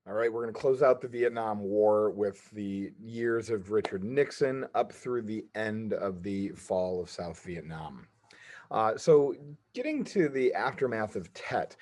All right, we're going to close out the Vietnam War with the years of Richard Nixon up through the end of the fall of South Vietnam. So, getting to the aftermath of Tet,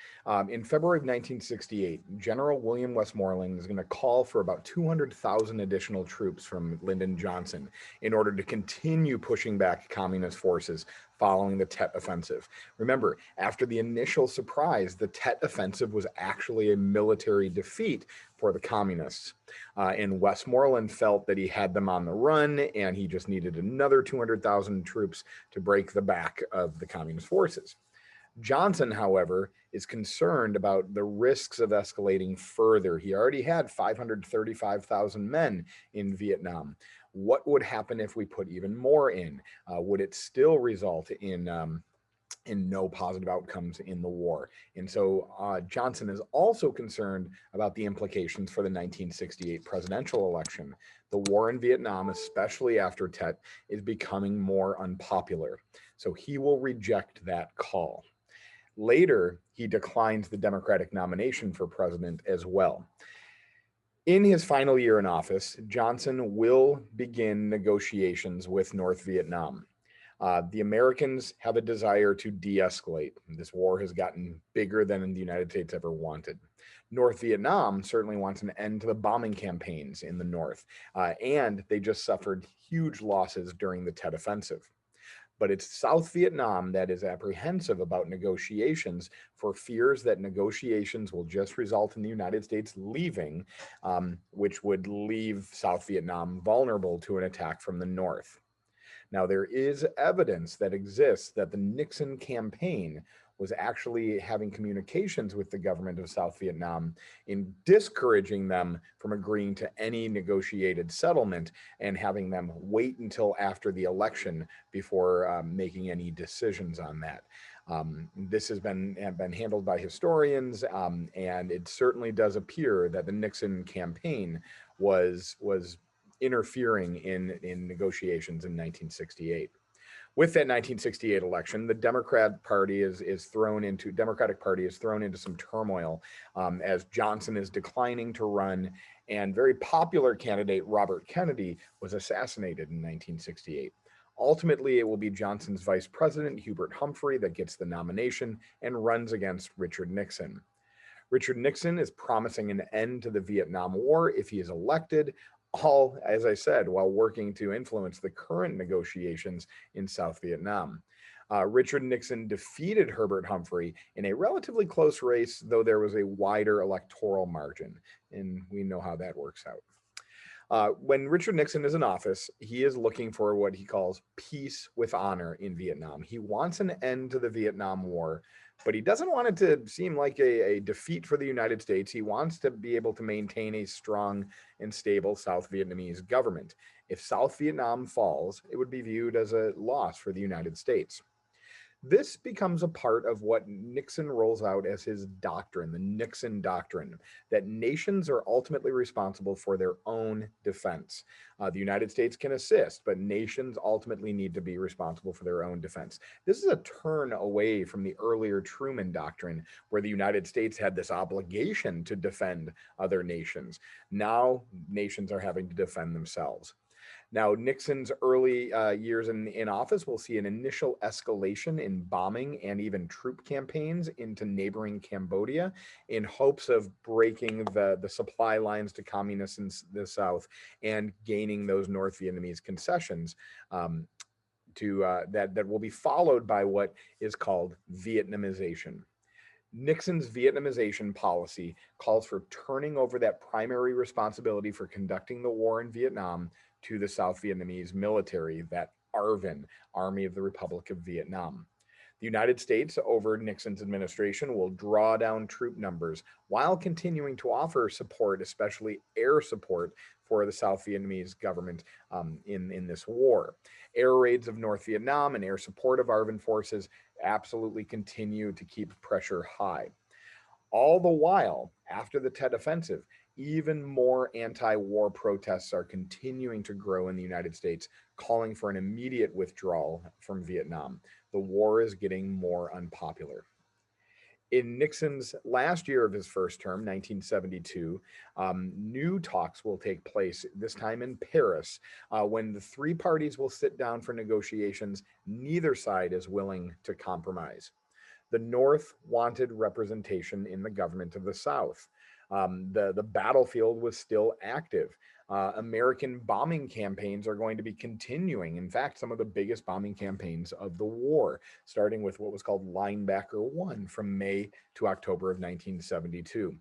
in February of 1968, General William Westmoreland is going to call for about 200,000 additional troops from Lyndon Johnson in order to continue pushing back communist forces following the Tet offensive. Remember, after the initial surprise, the Tet offensive was actually a military defeat for the communists. And Westmoreland felt that he had them on the run and he just needed another 200,000 troops to break the back of the communist forces. Johnson, however, is concerned about the risks of escalating further. He already had 535,000 men in Vietnam. What would happen if we put even more in? Would it still result in no positive outcomes in the war? And so Johnson is also concerned about the implications for the 1968 presidential election. The war in Vietnam, especially after Tet, is becoming more unpopular. So he will reject that call. Later, he declines the Democratic nomination for president as well. In his final year in office, Johnson will begin negotiations with North Vietnam. The Americans have a desire to de escalate. This war has gotten bigger than the United States ever wanted. North Vietnam certainly wants an end to the bombing campaigns in the North, and they just suffered huge losses during the Tet Offensive. But it's South Vietnam that is apprehensive about negotiations for fears that negotiations will just result in the United States leaving, which would leave South Vietnam vulnerable to an attack from the North. Now, there is evidence that exists that the Nixon campaign was actually having communications with the government of South Vietnam in discouraging them from agreeing to any negotiated settlement and having them wait until after the election before making any decisions on that. This has been handled by historians, and it certainly does appear that the Nixon campaign was interfering in negotiations in 1968. With that 1968 election, the Democratic Party is thrown into some turmoil as Johnson is declining to run, and very popular candidate Robert Kennedy was assassinated in 1968. Ultimately, it will be Johnson's vice president, Hubert Humphrey, that gets the nomination and runs against Richard Nixon. Richard Nixon is promising an end to the Vietnam War if he is elected, all, as I said, while working to influence the current negotiations in South Vietnam. Richard Nixon defeated Herbert Humphrey in a relatively close race, though there was a wider electoral margin, and we know how that works out. When Richard Nixon is in office, he is looking for what he calls peace with honor in Vietnam. He wants an end to the Vietnam War, but he doesn't want it to seem like a defeat for the United States. He wants to be able to maintain a strong and stable South Vietnamese government. If South Vietnam falls, it would be viewed as a loss for the United States. This becomes a part of what Nixon rolls out as his doctrine, the Nixon doctrine, that nations are ultimately responsible for their own defense. The United States can assist, but nations ultimately need to be responsible for their own defense. This is a turn away from the earlier Truman doctrine, where the United States had this obligation to defend other nations. Now, nations are having to defend themselves. Now, Nixon's early years in office will see an initial escalation in bombing and even troop campaigns into neighboring Cambodia in hopes of breaking the supply lines to communists in the South and gaining those North Vietnamese concessions. That will be followed by what is called Vietnamization. Nixon's Vietnamization policy calls for turning over that primary responsibility for conducting the war in Vietnam to the South Vietnamese military, that ARVN, Army of the Republic of Vietnam. The United States, over Nixon's administration, will draw down troop numbers while continuing to offer support, especially air support, for the South Vietnamese government in this war. Air raids of North Vietnam and air support of ARVN forces absolutely continue to keep pressure high. All the while, after the Tet Offensive, even more anti-war protests are continuing to grow in the United States, calling for an immediate withdrawal from Vietnam. The war is getting more unpopular. In Nixon's last year of his first term, 1972, new talks will take place, this time in Paris, when the three parties will sit down for negotiations. Neither side is willing to compromise. The North wanted representation in the government of the South. The battlefield was still active. American bombing campaigns are going to be continuing. In fact, some of the biggest bombing campaigns of the war, starting with what was called Linebacker 1 from May to October of 1972.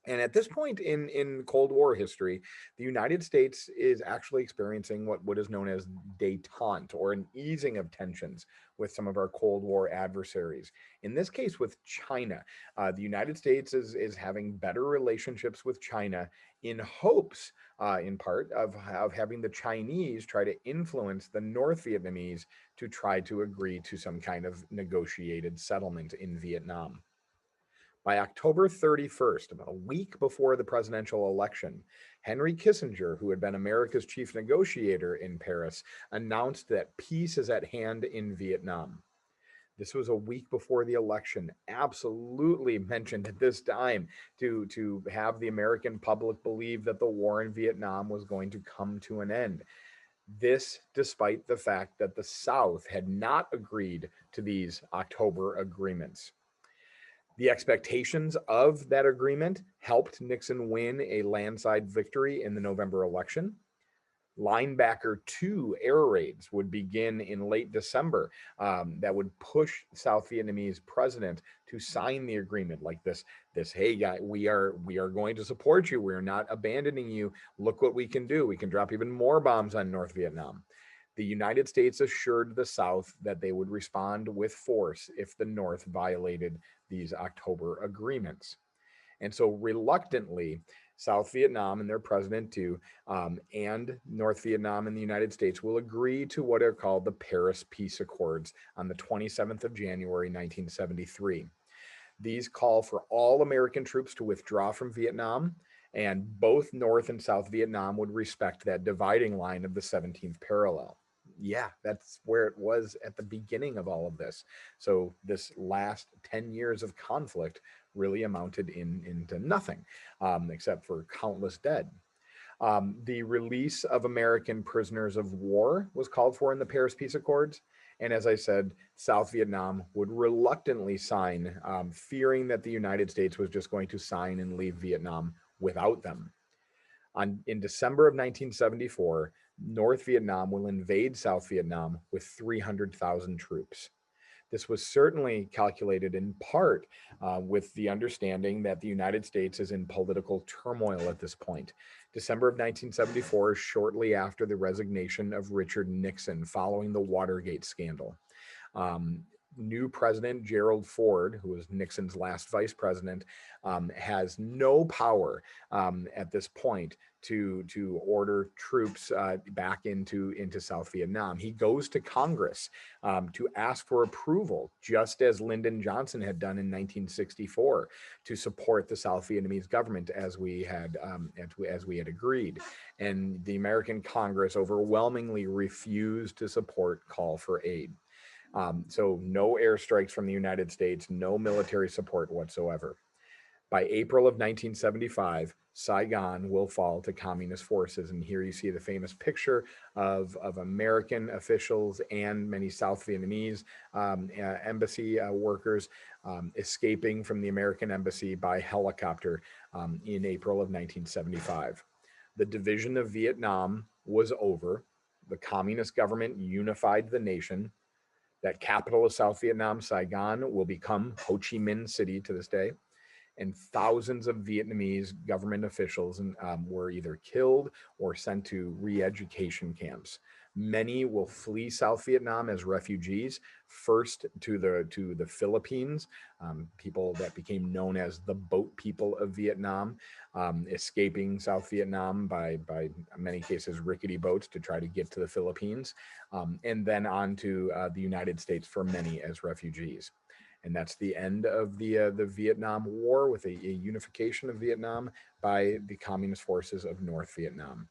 And at this point in Cold War history, the United States is actually experiencing what is known as détente, or an easing of tensions with some of our Cold War adversaries. In this case, with China, the United States is having better relationships with China in hopes, in part, of having the Chinese try to influence the North Vietnamese to try to agree to some kind of negotiated settlement in Vietnam. By October 31st, about a week before the presidential election, Henry Kissinger, who had been America's chief negotiator in Paris, announced that peace is at hand in Vietnam. This was a week before the election, absolutely mentioned at this time to have the American public believe that the war in Vietnam was going to come to an end. This, despite the fact that the South had not agreed to these October agreements. The expectations of that agreement helped Nixon win a landslide victory in the November election. Linebacker 2 air raids would begin in late December, that would push South Vietnamese president to sign the agreement, like this, hey guy, we are going to support you, we're not abandoning you, look what we can do, we can drop even more bombs on North Vietnam. The United States assured the South that they would respond with force if the North violated these October agreements. And so, reluctantly, South Vietnam and their president, too, and North Vietnam and the United States will agree to what are called the Paris Peace Accords on the 27th of January, 1973. These call for all American troops to withdraw from Vietnam, and both North and South Vietnam would respect that dividing line of the 17th parallel. Yeah, that's where it was at the beginning of all of this. So this last 10 years of conflict really amounted into nothing, except for countless dead. The release of American prisoners of war was called for in the Paris Peace Accords. And as I said, South Vietnam would reluctantly sign, fearing that the United States was just going to sign and leave Vietnam without them. In December of 1974, North Vietnam will invade South Vietnam with 300,000 troops. This was certainly calculated in part with the understanding that the United States is in political turmoil at this point. December of 1974 is shortly after the resignation of Richard Nixon following the Watergate scandal. Um, New president Gerald Ford, who was Nixon's last vice president, has no power at this point to order troops back into South Vietnam. He goes to Congress to ask for approval, just as Lyndon Johnson had done in 1964, to support the South Vietnamese government as we had agreed. And the American Congress overwhelmingly refused to support call for aid. So no airstrikes from the United States, no military support whatsoever. By April of 1975, Saigon will fall to communist forces. And here you see the famous picture of American officials and many South Vietnamese embassy workers escaping from the American embassy by helicopter in April of 1975. The division of Vietnam was over. The communist government unified the nation. That capital of South Vietnam, Saigon, will become Ho Chi Minh City to this day. And thousands of Vietnamese government officials were either killed or sent to re-education camps. Many will flee South Vietnam as refugees, first to the Philippines, people that became known as the boat people of Vietnam, escaping South Vietnam by many cases rickety boats to try to get to the Philippines, and then on to the United States for many as refugees. And that's the end of the Vietnam War, with a unification of Vietnam by the communist forces of North Vietnam.